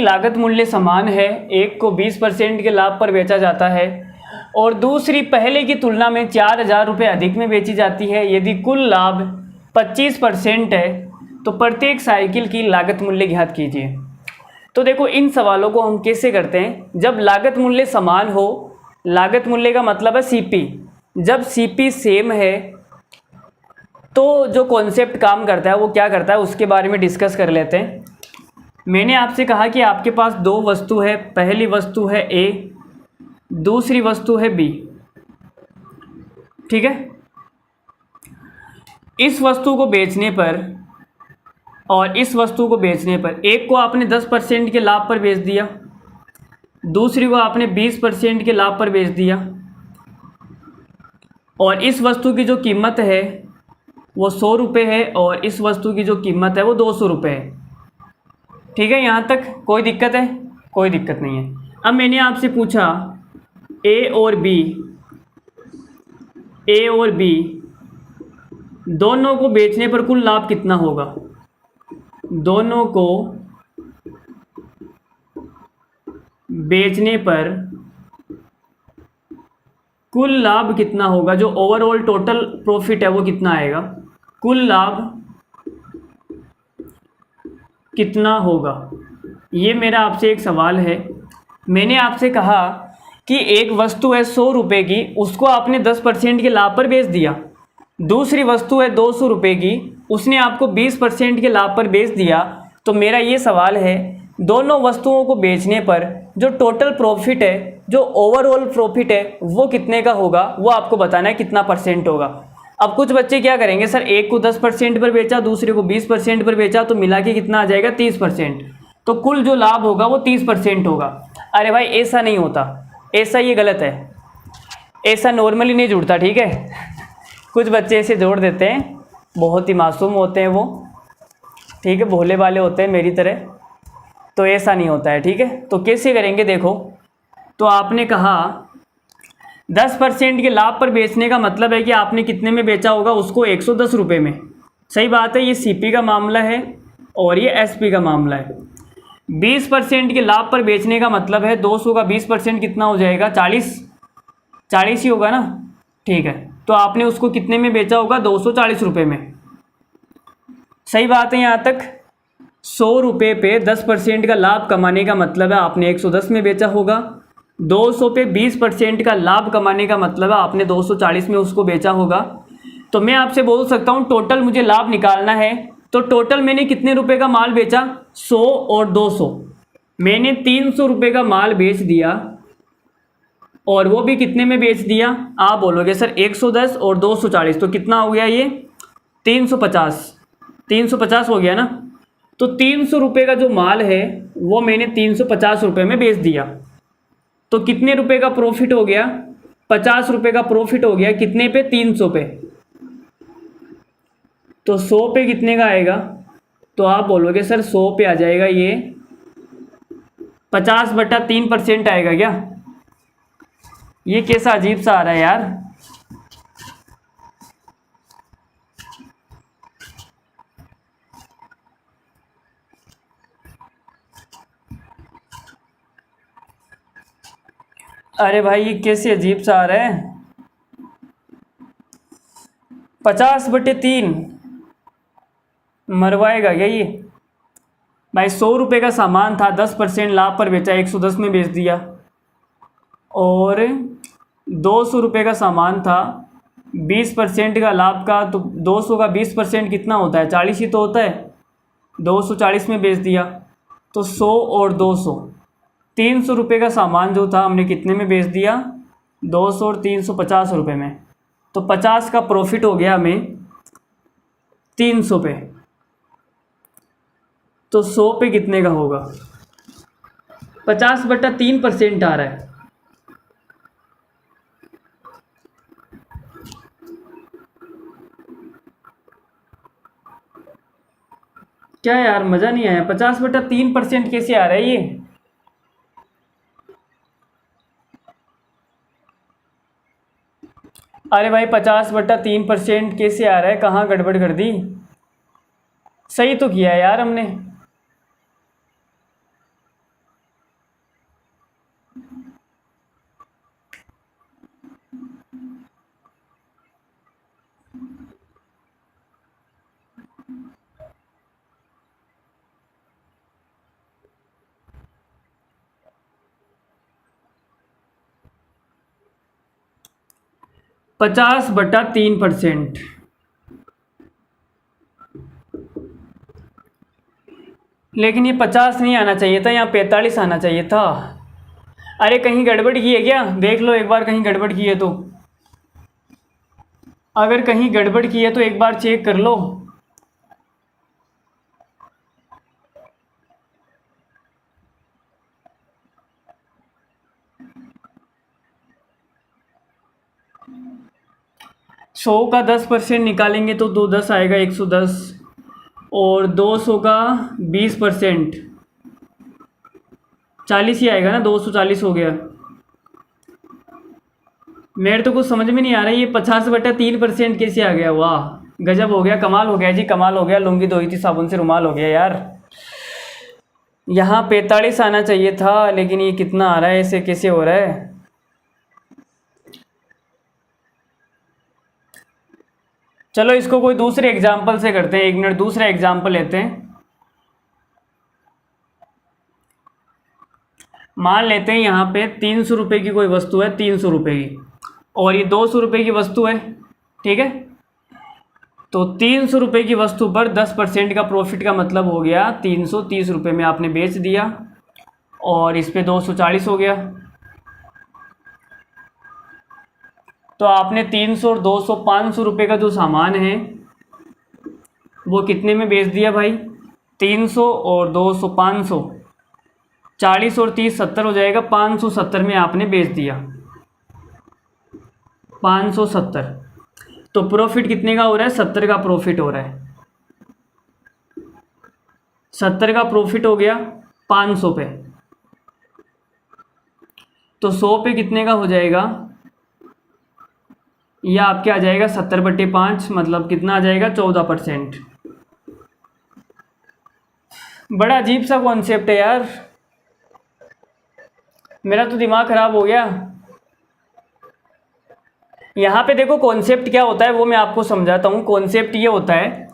लागत मूल्य समान है, एक को 20% के लाभ पर बेचा जाता है और दूसरी पहले की तुलना में 4,000 रुपये अधिक में बेची जाती है। यदि कुल लाभ 25% है तो प्रत्येक साइकिल की लागत मूल्य ज्ञात कीजिए। तो देखो इन सवालों को हम कैसे करते हैं, जब लागत मूल्य समान हो, लागत मूल्य का मतलब है सीपी, जब सीपी सेम है तो जो कॉन्सेप्ट काम करता है वो क्या करता है उसके बारे में डिस्कस कर लेते हैं। मैंने आपसे कहा कि आपके पास दो वस्तु है, पहली वस्तु है ए, दूसरी वस्तु है बी, ठीक है। इस वस्तु को बेचने पर और इस वस्तु को बेचने पर एक को आपने 10% के लाभ पर बेच दिया, दूसरी को आपने 20% के लाभ पर बेच दिया और इस वस्तु की जो कीमत है वो 100 रुपये है और इस वस्तु की जो कीमत है वो 200 रुपये है, ठीक है। यहाँ तक कोई दिक्कत है? कोई दिक्कत नहीं है। अब मैंने आपसे पूछा ए और बी दोनों को बेचने पर कुल लाभ कितना होगा, दोनों को बेचने पर कुल लाभ कितना होगा, जो ओवरऑल टोटल प्रॉफिट है वो कितना आएगा, कुल लाभ कितना होगा, ये मेरा आपसे एक सवाल है। मैंने आपसे कहा कि एक वस्तु है 100 रुपये की, उसको आपने 10% के लाभ पर बेच दिया, दूसरी वस्तु है 200 रुपये की, उसने आपको 20% के लाभ पर बेच दिया। तो मेरा ये सवाल है, दोनों वस्तुओं को बेचने पर जो टोटल प्रॉफिट है, जो ओवरऑल प्रॉफिट है वो कितने का होगा, वो आपको बताना है कितना परसेंट होगा। अब कुछ बच्चे क्या करेंगे, सर एक को 10% पर बेचा, दूसरे को 20% पर बेचा, तो मिला के कितना आ जाएगा 30%, तो कुल जो लाभ होगा वो 30% होगा। अरे भाई ऐसा नहीं होता, ऐसा ये गलत है, ऐसा नॉर्मली नहीं जुड़ता, ठीक है। कुछ बच्चे ऐसे जोड़ देते हैं, बहुत ही मासूम होते हैं वो, ठीक है, भोले वाले होते हैं मेरी तरह, तो ऐसा नहीं होता है, ठीक है। तो कैसे करेंगे देखो, तो आपने कहा 10% के लाभ पर बेचने का मतलब है कि आपने कितने में बेचा होगा, उसको 110 रुपये में। सही बात है, ये सीपी का मामला है और ये एसपी का मामला है। 20% के लाभ पर बेचने का मतलब है 200 का 20% कितना हो जाएगा, 40 ही होगा ना, ठीक है। तो आपने उसको कितने में बेचा होगा, 240 रुपये में। सही बात है यहाँ तक। 100 रुपये पे 10% का लाभ कमाने का मतलब है आपने 110 में बेचा होगा, 200 पे 20% का लाभ कमाने का मतलब है आपने 240 में उसको बेचा होगा। तो मैं आपसे बोल सकता हूँ टोटल मुझे लाभ निकालना है, तो टोटल मैंने कितने रुपए का माल बेचा, 100 और 200, मैंने 300 रुपये का माल बेच दिया और वो भी कितने में बेच दिया, आप बोलोगे सर 110 और 240 तो कितना हो गया, ये 350 हो गया ना। तो 300 रुपये का जो माल है वो मैंने 350 रुपये में बेच दिया, तो कितने रुपए का प्रॉफिट हो गया, 50 रुपये का प्रॉफिट हो गया, कितने पे, 300 पे। तो 100 पे कितने का आएगा, तो आप बोलोगे सर 100 पे आ जाएगा ये 50/3% आएगा क्या, ये कैसा अजीब सा आ रहा है यार। अरे भाई ये कैसे अजीब सा आ रहा है, 50/3 मरवाएगा क्या ये भाई। 100 रुपये का सामान था, 10% लाभ पर बेचा, 110 में बेच दिया, और 200 रुपये का सामान था, 20% का लाभ का, तो 200 का 20% कितना होता है, 40 ही तो होता है, 240 में बेच दिया। तो 100 और 200, 300 रुपये का सामान जो था हमने कितने में बेच दिया, 200 और 350 रुपये में। तो 50 का प्रॉफिट हो गया हमें 300 पे। तो 100 पे कितने का होगा, 50/3% आ रहा है। क्या यार मज़ा नहीं आया, 50/3% कैसे आ रहा है ये। अरे भाई 50/3% कैसे आ रहा है, कहाँ गड़बड़ कर दी, सही तो किया है यार हमने। 50/3%। लेकिन ये 50 नहीं आना चाहिए था, यहाँ 45 आना चाहिए था। अरे कहीं गड़बड़ की है क्या? देख लो एक बार, कहीं गड़बड़ की है तो। अगर कहीं गड़बड़ की है तो एक बार चेक कर लो। सौ का 10% निकालेंगे तो 210 आएगा, 110। और 200 का 20% 40 ही आएगा ना, 240 हो गया। मेरे तो कुछ समझ में नहीं आ रहा है, ये 50/3% कैसे आ गया? वाह गजब हो गया, कमाल हो गया जी, कमाल हो गया। लुंगी धोई थी साबुन से रुमाल हो गया यार। यहाँ 45 आना चाहिए था, लेकिन ये कितना आ रहा है? ऐसे कैसे हो रहा है? चलो इसको कोई दूसरे एग्जाम्पल से करते हैं, 1 मिनट दूसरा एग्जाम्पल लेते हैं। मान लेते हैं यहाँ पे 300 रुपये की कोई वस्तु है, 300 रुपये की, और ये 200 रुपये की वस्तु है, ठीक है। तो 300 रुपये की वस्तु पर 10% का प्रॉफिट का मतलब हो गया 330 रुपये में आपने बेच दिया, और इस पे 240 हो गया। तो आपने 300 और 200 500 रुपये का जो सामान है वो कितने में बेच दिया भाई? 300 और 200 500, 40 और 30 70 हो जाएगा, 570 में आपने बेच दिया, 570। तो प्रॉफिट कितने का हो रहा है? 70 का प्रॉफिट हो रहा है। 70 का प्रॉफिट हो गया 500 पे। तो 100 पे कितने का हो जाएगा? यह आपके आ जाएगा 70/5, मतलब कितना आ जाएगा? 14%। बड़ा अजीब सा कॉन्सेप्ट है यार, मेरा तो दिमाग ख़राब हो गया। यहाँ पे देखो कॉन्सेप्ट क्या होता है वो मैं आपको समझाता हूँ। कॉन्सेप्ट ये होता है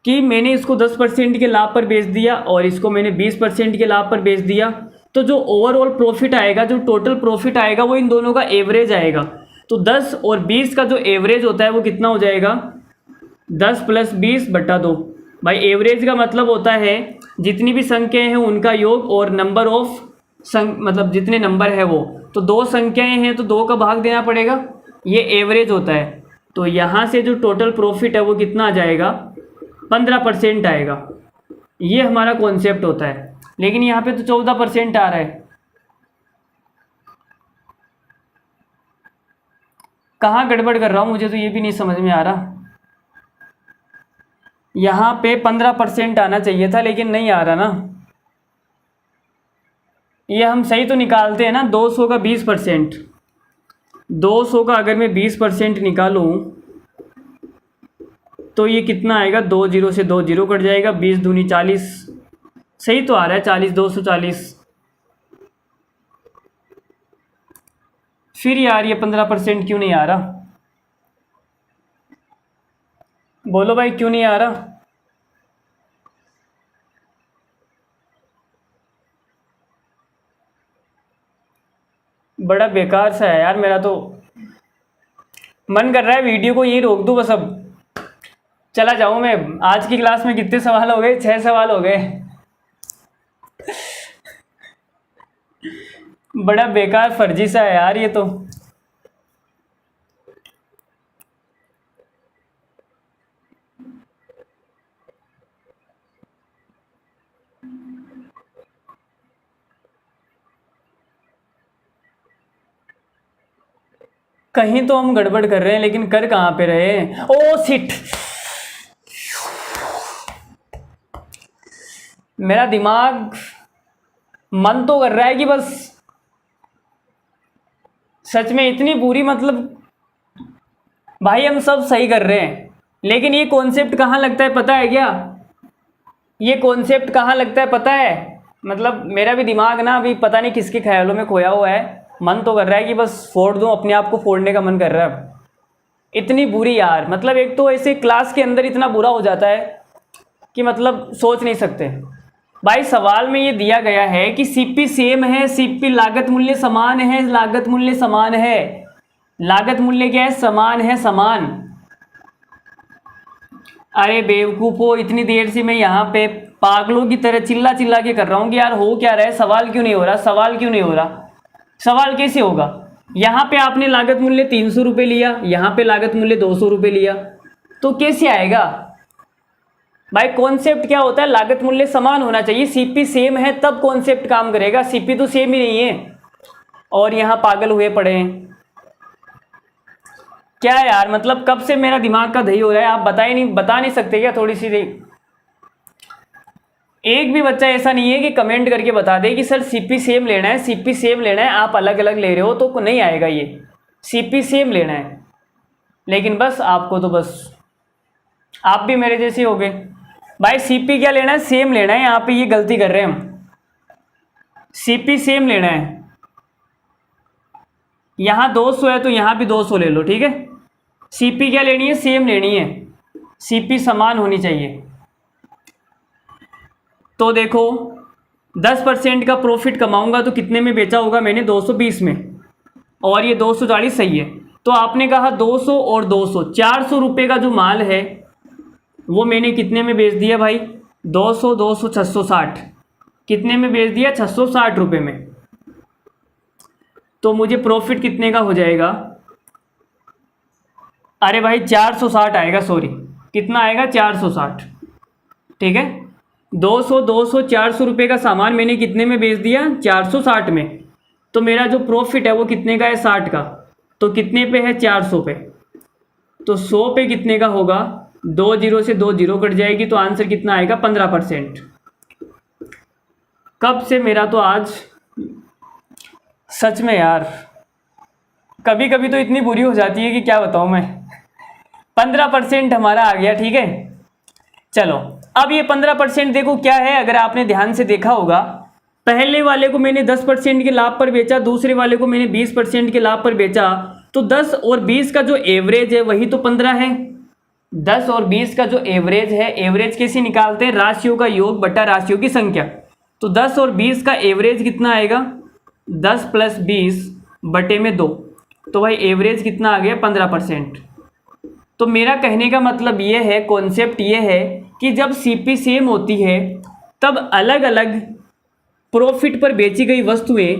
कि मैंने इसको 10% के लाभ पर बेच दिया और इसको मैंने 20% के लाभ पर बेच दिया, तो जो ओवरऑल प्रॉफिट आएगा, जो टोटल प्रॉफिट आएगा, वो इन दोनों का एवरेज आएगा। तो 10 और 20 का जो एवरेज होता है वो कितना हो जाएगा? 10 + 20/2। भाई एवरेज का मतलब होता है जितनी भी संख्याएं हैं उनका योग और नंबर ऑफ मतलब जितने नंबर है वो। तो 2 संख्याएं हैं तो 2 का भाग देना पड़ेगा, ये एवरेज होता है। तो यहाँ से जो टोटल प्रॉफिट है वो कितना आ जाएगा? 15% आएगा। ये हमारा कॉन्सेप्ट होता है, लेकिन यहाँ पे तो 14% आ रहा है। कहाँ गड़बड़ कर रहा हूँ मुझे तो ये भी नहीं समझ में आ रहा। यहाँ पे 15% आना चाहिए था, लेकिन नहीं आ रहा ना। ये हम सही तो निकालते हैं ना, 200 का 20%। 200 का अगर मैं 20% निकालूं तो ये कितना आएगा? 2 0 से 2 0 कट जाएगा, 20 दूनी 40। सही तो आ रहा है 40, 240। फिर यार ये 15% क्यों नहीं आ रहा? बोलो भाई क्यों नहीं आ रहा? बड़ा बेकार सा है यार, मेरा तो मन कर रहा है वीडियो को यही रोक दूं बस, अब चला जाऊं मैं। आज की क्लास में कितने सवाल हो गए? 6 सवाल हो गए। बड़ा बेकार फर्जी सा है यार ये तो। कहीं तो हम गड़बड़ कर रहे हैं, लेकिन कर कहाँ पे रहे हैं? ओ सिट, मेरा दिमाग मन तो कर रहा है कि बस सच में इतनी बुरी, मतलब भाई हम सब सही कर रहे हैं, लेकिन ये कॉन्सेप्ट कहाँ लगता है पता है क्या? ये कॉन्सेप्ट कहाँ लगता है पता है? मतलब मेरा भी दिमाग ना अभी पता नहीं किसके ख्यालों में खोया हुआ है। मन तो कर रहा है कि बस फोड़ दूं, अपने आप को फोड़ने का मन कर रहा है। इतनी बुरी यार, मतलब एक तो ऐसे क्लास के अंदर इतना बुरा हो जाता है कि मतलब सोच नहीं सकते। भाई सवाल में ये दिया गया है कि सीपी सेम है, सीपी लागत मूल्य समान है, लागत मूल्य समान है, लागत मूल्य क्या है? समान है, समान। अरे बेवकूफ़ो, इतनी देर से मैं यहाँ पे पागलों की तरह चिल्ला चिल्ला के कर रहा हूँ कि यार हो क्या रहा है, सवाल क्यों नहीं हो रहा, सवाल क्यों नहीं हो रहा। सवाल कैसे होगा? यहाँ पे आपने लागत मूल्य 300 रुपये लिया, यहाँ पे लागत मूल्य 200 रुपये लिया, तो कैसे आएगा भाई? कॉन्सेप्ट क्या होता है? लागत मूल्य समान होना चाहिए, सीपी सेम है तब कॉन्सेप्ट काम करेगा। सीपी तो सेम ही नहीं है और यहाँ पागल हुए पड़े हैं। क्या यार, मतलब कब से मेरा दिमाग का दही हो रहा है, आप बता नहीं सकते क्या? थोड़ी सी एक भी बच्चा ऐसा नहीं है कि कमेंट करके बता दे कि सर सीपी सेम लेना है, सीपी सेम लेना है, आप अलग अलग ले रहे हो तो नहीं आएगा ये। सीपी सेम लेना है, लेकिन बस आपको तो बस आप भी मेरे जैसे हो गए भाई। सीपी क्या लेना है? सेम लेना है। यहाँ पे ये गलती कर रहे हैं हम, सीपी सेम लेना है। यहाँ 200 है तो यहाँ भी 200 ले लो, ठीक है। सीपी क्या लेनी है? सेम लेनी है, सीपी समान होनी चाहिए। तो देखो 10% का प्रॉफिट कमाऊंगा तो कितने में बेचा होगा मैंने? 220 में, और ये 240 सही है। तो आपने कहा 200 और 200, 400 रुपये का जो माल है वो मैंने कितने में बेच दिया भाई? 200 200 660, कितने में बेच दिया? 660 रुपये में। तो मुझे प्रॉफिट कितने का हो जाएगा? अरे भाई 460 आएगा, सॉरी कितना आएगा? 460, ठीक है। 200 200 400 रुपये का सामान मैंने कितने में बेच दिया? 460 में। तो मेरा जो प्रॉफिट है वो कितने का है? 60 का। तो कितने पे है? 400 पे। तो 100 पे कितने का होगा? 2 जीरो से 2 जीरो कट जाएगी, तो आंसर कितना आएगा? 15%। कब से मेरा तो आज सच में यार कभी कभी तो इतनी बुरी हो जाती है कि क्या बताऊँ मैं। 15% हमारा आ गया, ठीक है। चलो अब ये 15% देखो क्या है, अगर आपने ध्यान से देखा होगा, पहले वाले को मैंने 10% के लाभ पर बेचा, दूसरे वाले को मैंने 20% के लाभ पर बेचा, तो 10 और 20 का जो एवरेज है वही तो 15 है। 10 और 20 का जो एवरेज है, एवरेज कैसे निकालते हैं? राशियों का योग बटा राशियों की संख्या। तो 10 और 20 का एवरेज कितना आएगा? 10 प्लस 20 बटे में 2, तो भाई एवरेज कितना आ गया? 15%। तो मेरा कहने का मतलब ये है, कॉन्सेप्ट ये है कि जब सीपी सेम होती है तब अलग अलग प्रॉफिट पर बेची गई वस्तुएं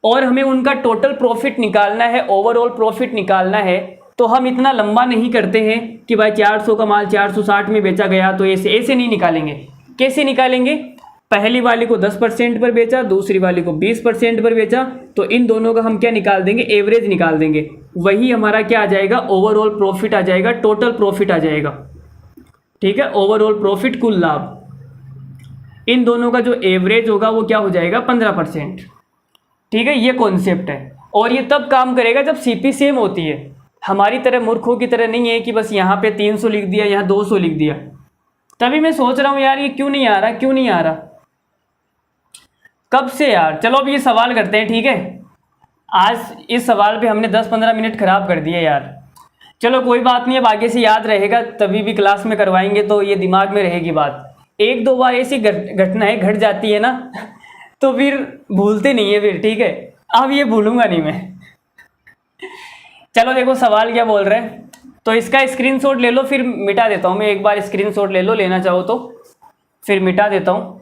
और हमें उनका टोटल प्रॉफिट निकालना है, ओवरऑल प्रॉफिट निकालना है, तो हम इतना लंबा नहीं करते हैं कि भाई 400 का माल 460 में बेचा गया तो ऐसे नहीं निकालेंगे। कैसे निकालेंगे? पहली वाली को 10% पर बेचा, दूसरी वाली को 20% पर बेचा, तो इन दोनों का हम क्या निकाल देंगे? एवरेज निकाल देंगे। वही हमारा क्या आ जाएगा? ओवरऑल प्रॉफिट आ जाएगा, टोटल प्रॉफिट आ जाएगा, ठीक है। ओवरऑल प्रॉफिट, कुल लाभ, इन दोनों का जो एवरेज होगा वो क्या हो जाएगा? 15%, ठीक है। ये कॉन्सेप्ट है और ये तब काम करेगा जब सीपी सेम होती है। हमारी तरह मूर्खों की तरह नहीं है कि बस यहाँ पे 300 लिख दिया, यहाँ 200 लिख दिया। तभी मैं सोच रहा हूँ यार ये क्यों नहीं आ रहा, क्यों नहीं आ रहा कब से यार। चलो अब ये सवाल करते हैं, ठीक है। आज इस सवाल पे हमने 10-15 मिनट खराब कर दिए यार। चलो कोई बात नहीं, अब आगे से याद रहेगा, तभी भी क्लास में करवाएंगे तो ये दिमाग में रहेगी बात। एक दो बार ऐसी घटनाएं घट जाती है ना तो फिर भूलते नहीं है फिर, ठीक है। अब ये भूलूंगा नहीं मैं। चलो देखो सवाल क्या बोल रहे हैं, तो इसका स्क्रीनशॉट ले लो, फिर मिटा देता हूँ मैं। एक बार स्क्रीनशॉट ले लो, लेना चाहो तो, फिर मिटा देता हूँ।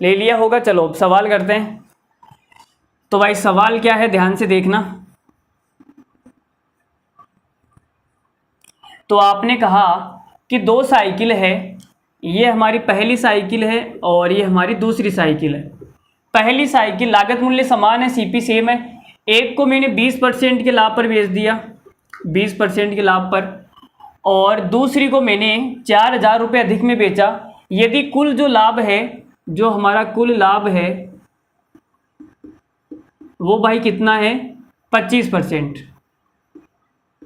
ले लिया होगा। चलो अब सवाल करते हैं। तो भाई सवाल क्या है, ध्यान से देखना। तो आपने कहा कि 2 साइकिल है, ये हमारी पहली साइकिल है और ये हमारी दूसरी साइकिल है। पहली साइकिल लागत मूल्य समान है, सीपी सेम है। एक को मैंने 20% के लाभ पर बेच दिया, 20% के लाभ पर, और दूसरी को मैंने 4000 रुपये अधिक में बेचा। यदि कुल जो लाभ है, जो हमारा कुल लाभ है वो भाई कितना है? 25%।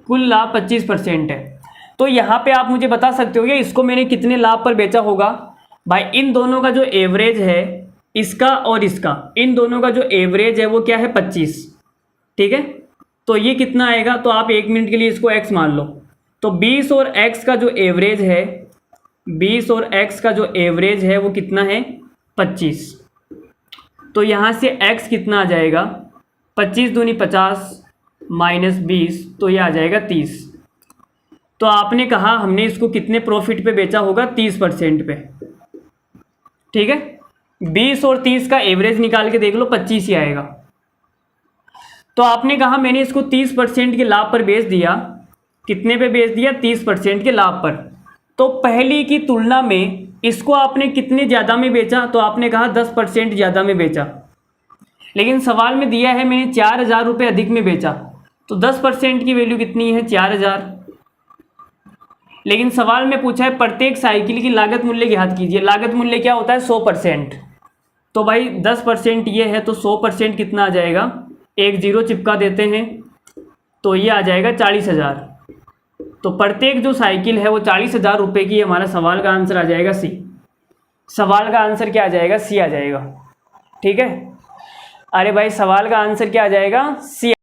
कुल लाभ 25% है। तो यहाँ पे आप मुझे बता सकते हो कि इसको मैंने कितने लाभ पर बेचा होगा? भाई इन दोनों का जो एवरेज है, इसका और इसका, इन दोनों का जो एवरेज है वो क्या है? 25, ठीक है। तो ये कितना आएगा? तो आप 1 मिनट के लिए इसको x मान लो। तो 20 और x का जो एवरेज है, 20 और x का जो एवरेज है वो कितना है? 25। तो यहाँ से x कितना आ जाएगा? 25 दूनी 50, -20, तो ये आ जाएगा 30। तो आपने कहा हमने इसको कितने प्रॉफिट पे बेचा होगा, 30% पे। ठीक है, 20 और 30 का एवरेज निकाल के देख लो, 25 ही आएगा। तो आपने कहा मैंने इसको 30% के लाभ पर बेच दिया। कितने पे बेच दिया, 30% के लाभ पर। तो पहली की तुलना में इसको आपने कितने ज़्यादा में बेचा, तो आपने कहा 10% ज़्यादा में बेचा। लेकिन सवाल में दिया है मैंने 4000 रुपये अधिक में बेचा, तो 10% की वैल्यू कितनी है, 4000। लेकिन सवाल में पूछा है प्रत्येक साइकिल की लागत मूल्य ज्ञात कीजिए। लागत मूल्य क्या होता है, 100%। तो भाई 10% ये है, तो 100% कितना आ जाएगा, एक जीरो चिपका देते हैं, तो ये आ जाएगा 40,000। तो प्रत्येक जो साइकिल है वो 40,000 रुपये की। हमारा सवाल का आंसर आ जाएगा सी। सवाल का आंसर क्या आ जाएगा, सी आ जाएगा। ठीक है, अरे भाई सवाल का आंसर क्या आ जाएगा, सी।